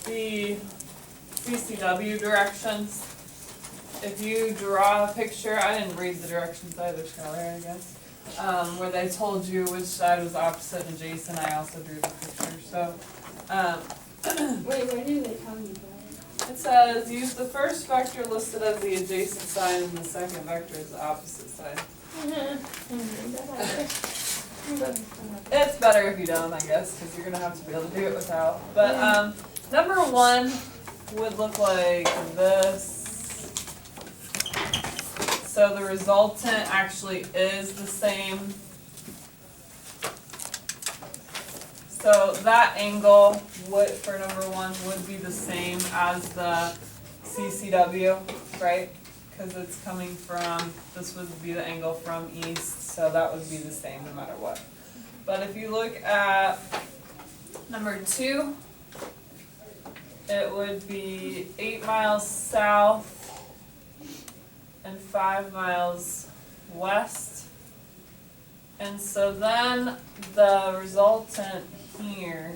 the CCW directions, if you draw a picture, I didn't read the directions either, Skylar, I guess, where they told you which side was opposite and adjacent, I also drew the picture, so, Wait, where do they tell you that? it says, use the first vector listed as the adjacent side and the second vector as the opposite side. It's better if you don't, I guess, because you're gonna have to be able to do it without. But, number one would look like this. So the resultant actually is the same. So that angle would, for number one, would be the same as the CCW, right? Because it's coming from, this would be the angle from east, so that would be the same no matter what. But if you look at number two, it would be 8 miles south and 5 miles west. And so then the resultant here,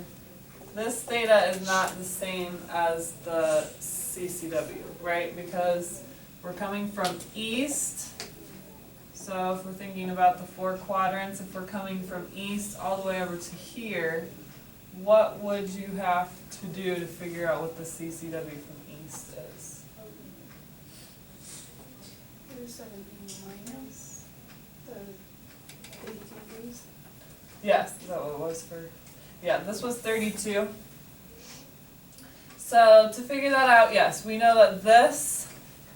this theta is not the same as the CCW, right? Because we're coming from east. So if we're thinking about the 4 quadrants, if we're coming from east all the way over to here, what would you have to do to figure out what the CCW from east is? 270 minus the 32 degrees. Yes, is that what it was for? Yeah, this was 32. So to figure that out, yes, we know that this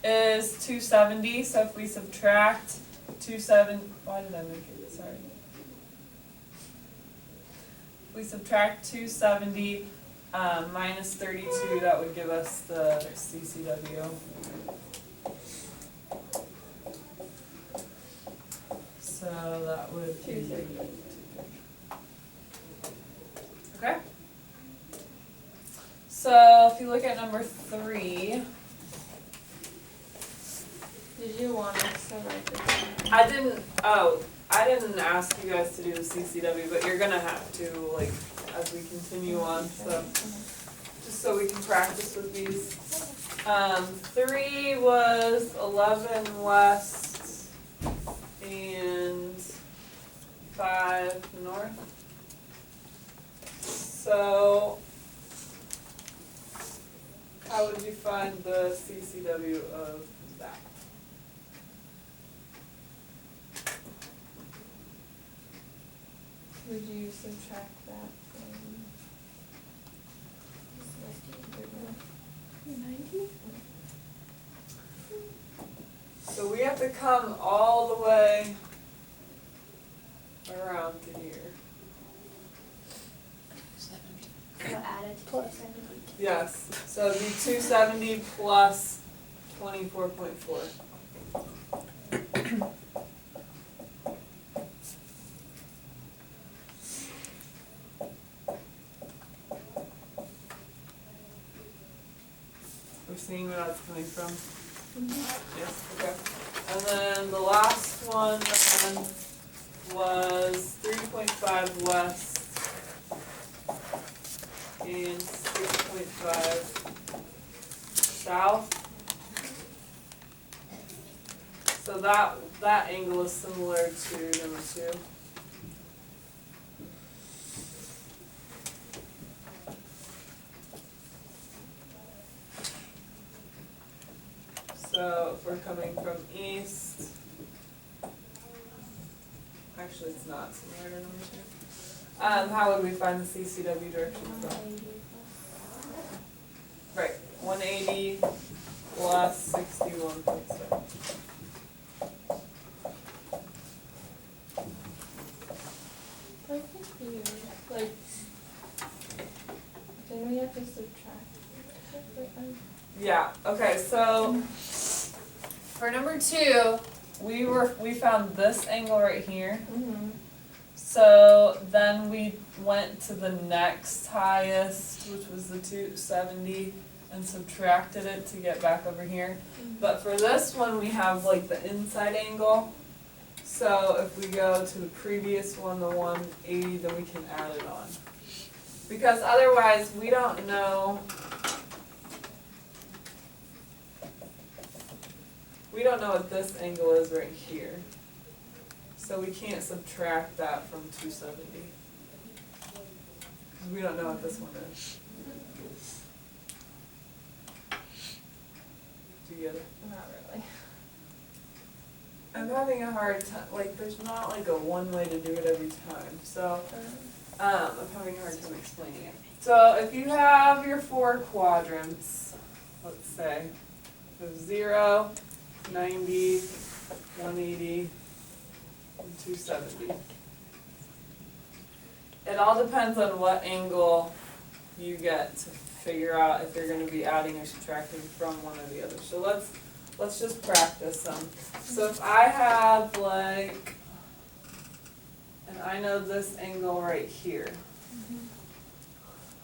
is 270, so if we subtract 270, why did I make it, sorry. If we subtract 270 minus 32, that would give us the CCW. So that would be 238. Okay. So if you look at number 3, Did you want us to write this down? I didn't ask you guys to do the CCW, but you're gonna have to, like, as we continue on, so, just so we can practice with these. 3 was 11 west and 5 north. So, how would you find the CCW of that? Would you subtract that from 90? So we have to come all the way around to here. So add it to 270. Yes, so it'd be 270 plus 24.4. We're seeing where that's coming from? Yes, okay. And then the last one then was 3.5 west and 6.5 south. So that angle is similar to number 2. So if we're coming from east, actually it's not similar to number 2. How would we find the CCW direction from? 180 Right, 180 plus 61.7. That's weird. Like, then we have to subtract. Yeah, okay, so for number 2, we found this angle right here. Mm-hmm. So then we went to the next highest, which was the 270, and subtracted it to get back over here. But for this one, we have like the inside angle. So if we go to the previous one, the 180, then we can add it on. Because otherwise, we don't know we don't know what this angle is right here. So we can't subtract that from 270. Because we don't know what this one is. Do you get it? Not really. I'm having a hard time, like, there's not like a one way to do it every time, so, I'm having a hard time explaining it. So if you have your 4 quadrants, let's say, there's 0, 90, 180, and 270. It all depends on what angle you get to figure out if you're gonna be adding or subtracting from one or the other. So let's just practice some. So if I have like, and I know this angle right here,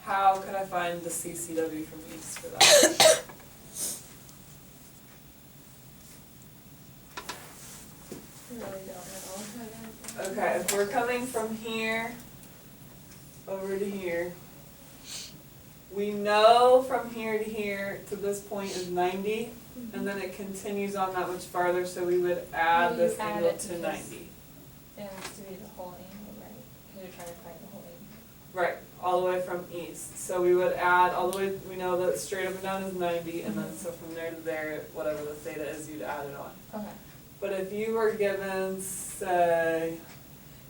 how could I find the CCW from east for that? I really don't know. Okay, if we're coming from here over to here, we know from here to here to this point is 90, and then it continues on that much farther, so we would add You this add angle it to because- 90. It needs to be the whole angle, right? Because you're trying to find the whole angle. Right, all the way from east. So we would add all the way, we know that straight up and down is 90, and then so from there to there, whatever the theta is, you'd add it on. Okay. But if you were given, say,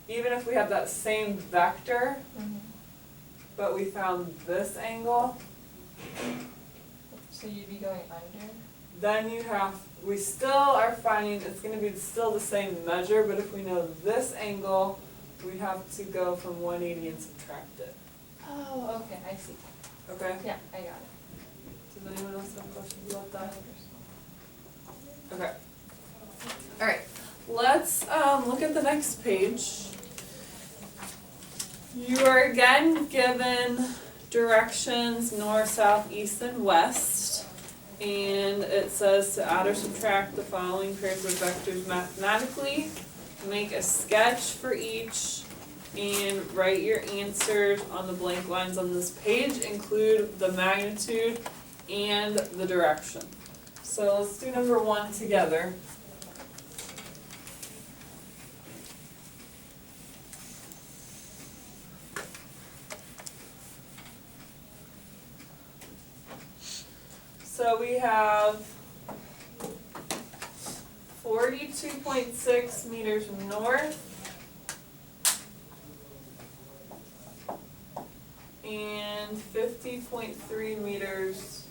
even if we had that same vector, but we found this angle, So you'd be going under? then you have, we still are finding it's gonna be still the same measure, but if we know this angle, we have to go from 180 and subtract it. Oh, okay, I see. Okay? Yeah, I got it. Does anyone else have questions about I that? understand. Okay. Alright, let's look at the next page. You are again given directions north, south, east, and west. And it says to add or subtract the following pairs of vectors mathematically. Make a sketch for each and write your answers on the blank lines on this page. Include the magnitude and the direction. So let's do number 1 together. So we have 42.6 meters north and 50.3 meters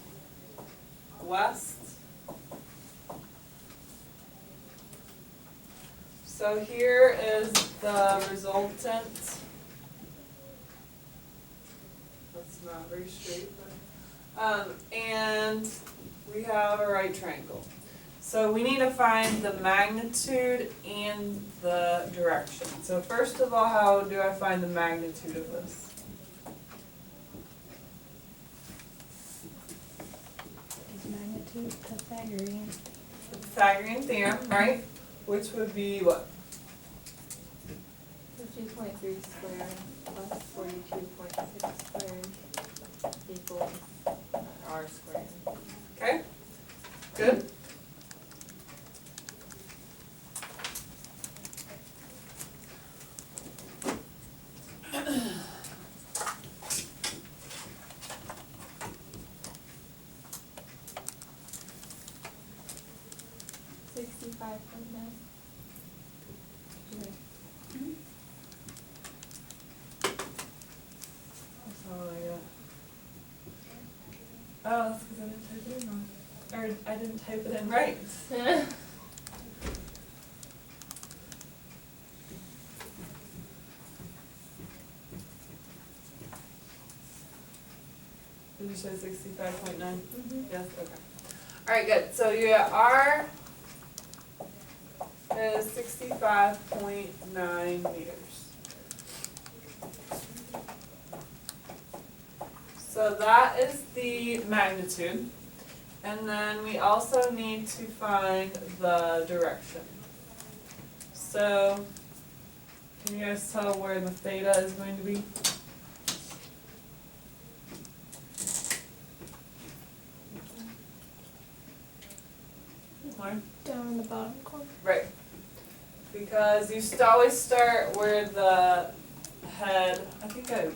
west. So here is the resultant. That's not very straight, but and we have a right triangle. So we need to find the magnitude and the direction. So first of all, how do I find the magnitude of this? Is magnitude Pythagorean? The Pythagorean theorem, right? Which would be what? 50.3 squared plus 42.6 squared equals r squared. Okay? Good? That's all I got. Oh, that's because I didn't type it in wrong. Or I didn't type it in right. Did you say 65.9? Yes, okay. Alright, good. So yeah, R is 65.9 meters. So that is the magnitude. And then we also need to find the direction. So, can you guys tell where the theta is going to be? Lauren? Down in the bottom corner. Right. Because you always start where the head, I think I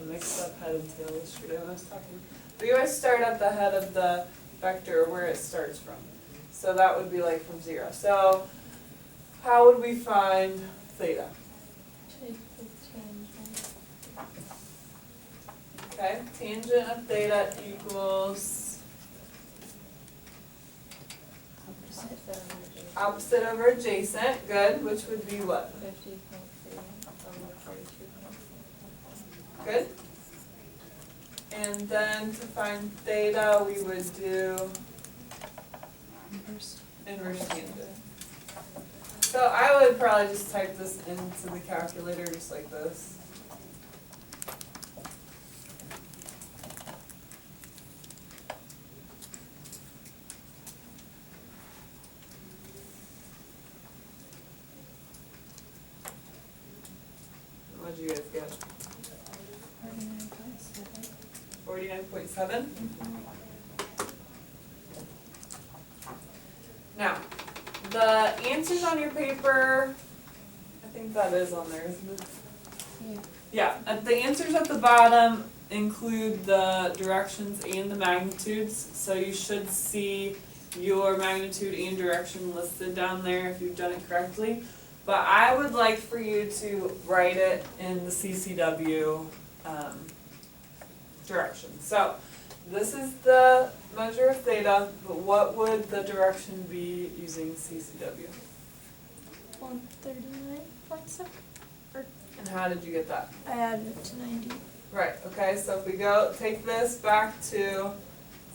mixed up head and tail yesterday when I was talking. But you always start at the head of the vector where it starts from. So that would be like from 0. So how would we find theta? Take the tangent. Okay, tangent of theta equals opposite over adjacent, good, which would be what? 50.3 over 42.4. Good. And then to find theta, we would do inverse tangent. So I would probably just type this into the calculator just like this. What'd you guys get? 49.7. 49.7? Now, the answers on your paper, I think that is on there, isn't it? Yeah. Yeah, the answers at the bottom include the directions and the magnitudes, so you should see your magnitude and direction listed down there if you've done it correctly. But I would like for you to write it in the CCW direction. So this is the measure of theta, but what would the direction be using CCW? 139.7. And how did you get that? I added it to 90. Right, okay, so if we go, take this back to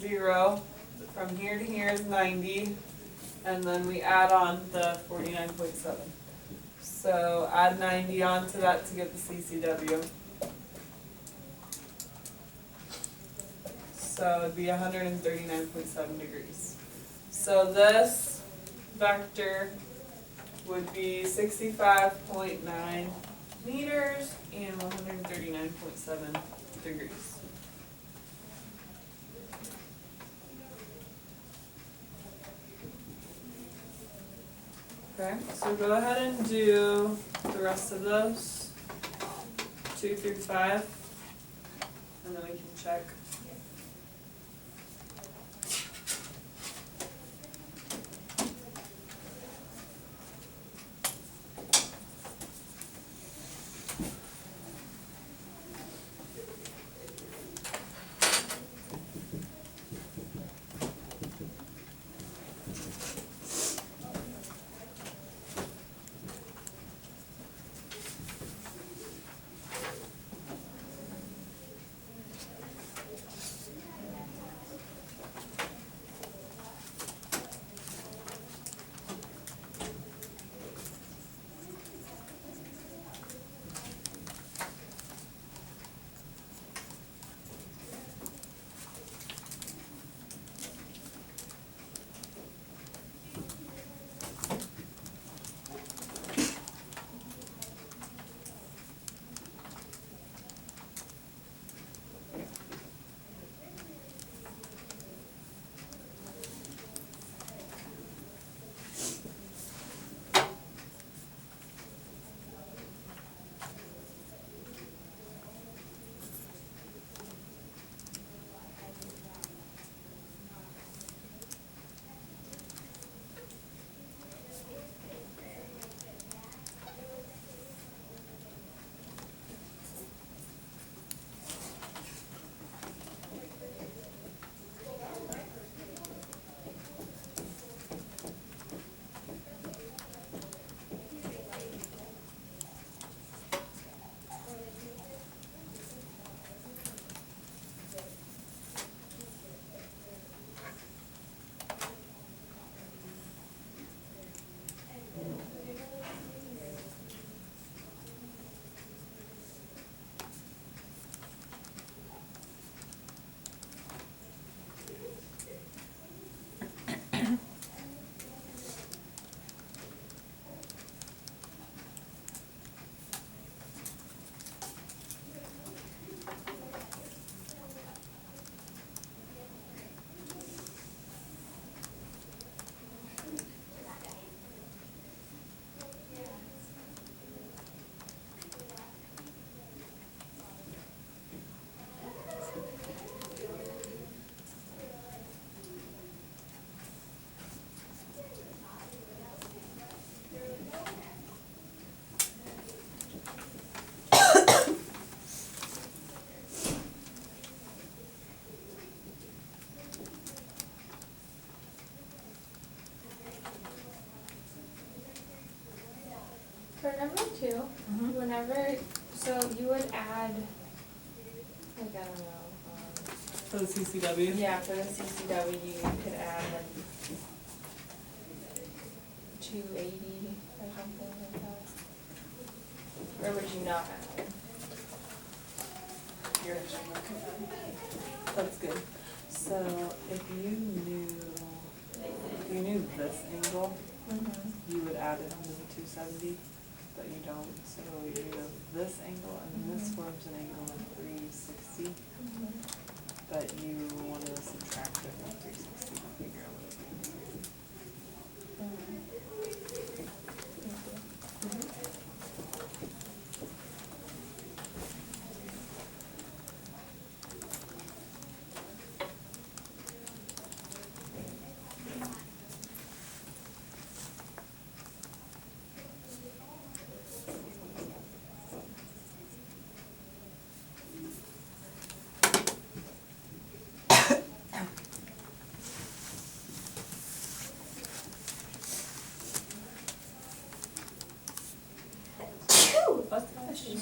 0, from here to here is 90, and then we add on the 49.7. So add 90 onto that to get the CCW. So it'd be 139.7 degrees. So this vector would be 65.9 meters and 139.7 degrees. Okay, so go ahead and do the rest of those, 2 through 5, and then we can check. too. Whenever, so you would add, like, I don't know, For the CCW? yeah, for the CCW, you could add like 280 or something like that. Or would you not add it? You're actually looking at it. That's good. So if you knew this angle, you would add it under the 270, but you don't. So you know this angle, and then this forms an angle of 360, but you want to subtract it from 360 to figure out what it is. What's the question?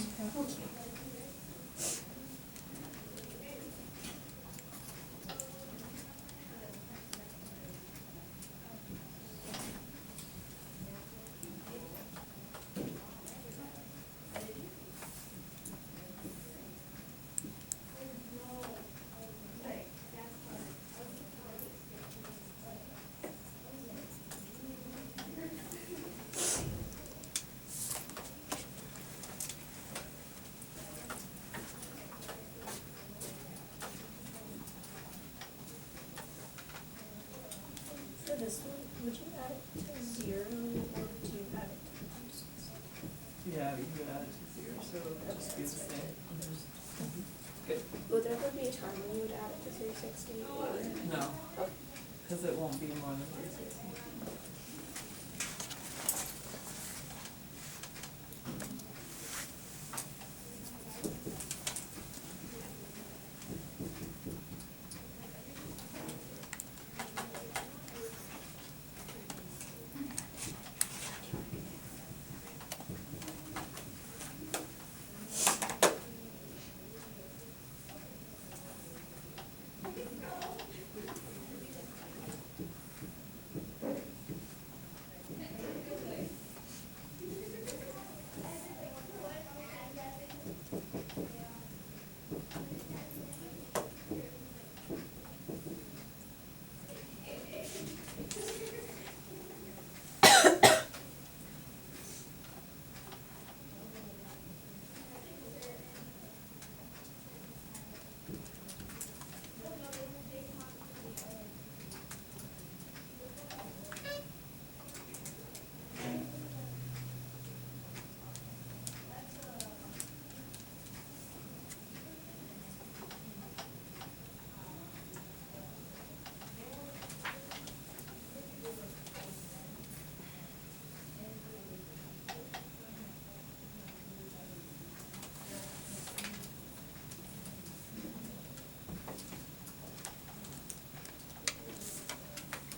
For this one, would you add it to 0 or do you add it to 6? Yeah, you could add it to 0, so it would just be the same. Good. would there ever be a time when you would add it to 360 or? No, because it won't be more than 360.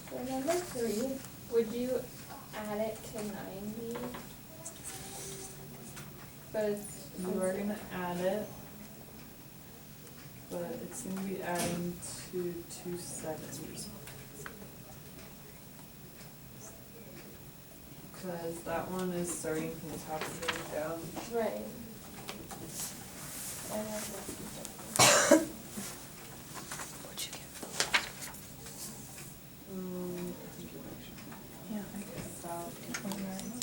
For number 3, would you add it to 90? But it's. You are gonna add it, but it's gonna be adding to 270. Because that one is starting from the top of the down. Right. What'd you get? I think you actually. Yeah, I guess. South. 29.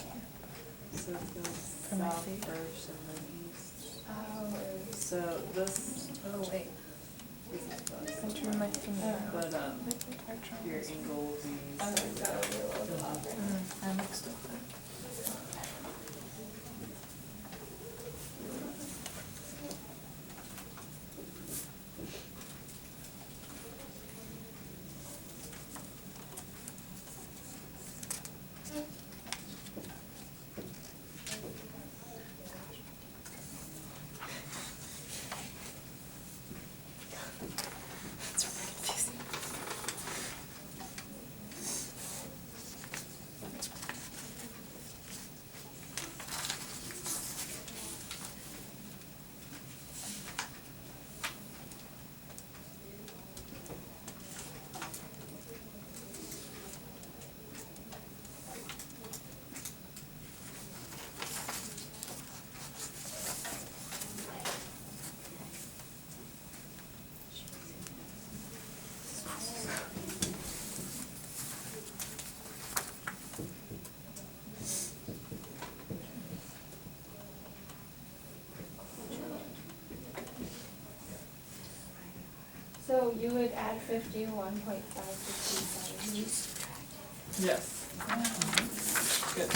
So it goes From my south feet. first and then east. Oh, So this Oh, wait. is the I turned my finger. but your Your angle will be. I think that would be a little bit longer. I mixed up that. you would add 51.5 to 270. Yes. Good.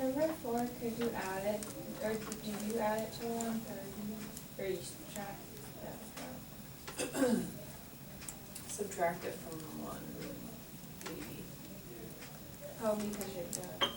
Number 4, could you add it, or did you add it to 130, or you subtract that from? Subtract it from 180. Oh, because you're done.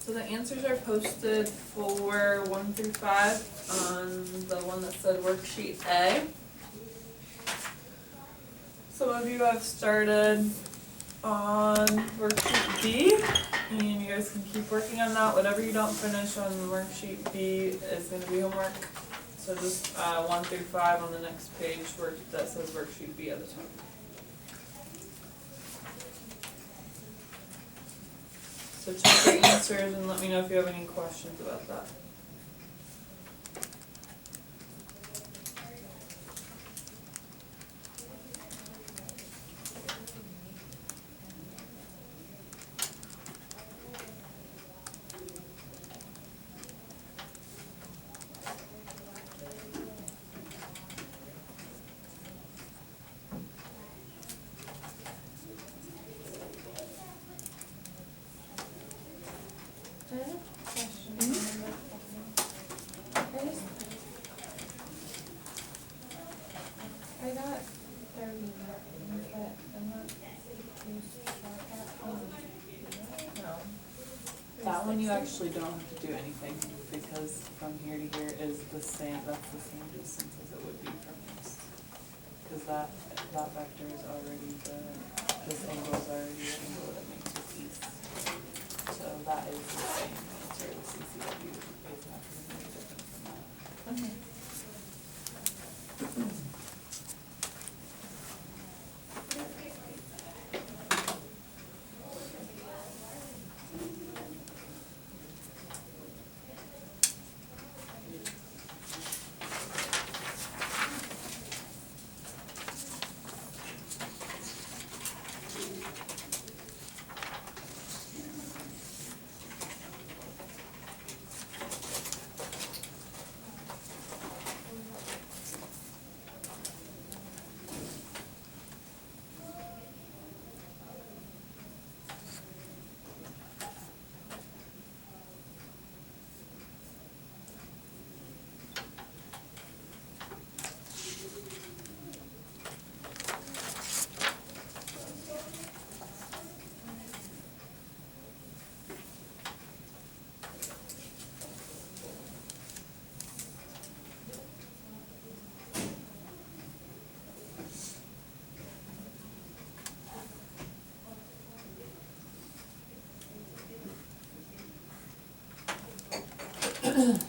So the answers are posted for 1 through 5 on the one that said worksheet A. Some of you have started on worksheet B. And you guys can keep working on that, whatever you don't finish on worksheet B is gonna be homework. So just, 1 through 5 on the next page where that says worksheet B at the top. So check your answers and let me know if you have any questions about that. I have a question. I just, I got 30, but I'm not used to that. No. That one you actually don't have to do anything because from here to here is the same, that's the same distance as it would be from this. Cause that vector is already this angle is already the angle that makes it east. So that is the same answer, the CCW is not gonna be any different from that. Okay.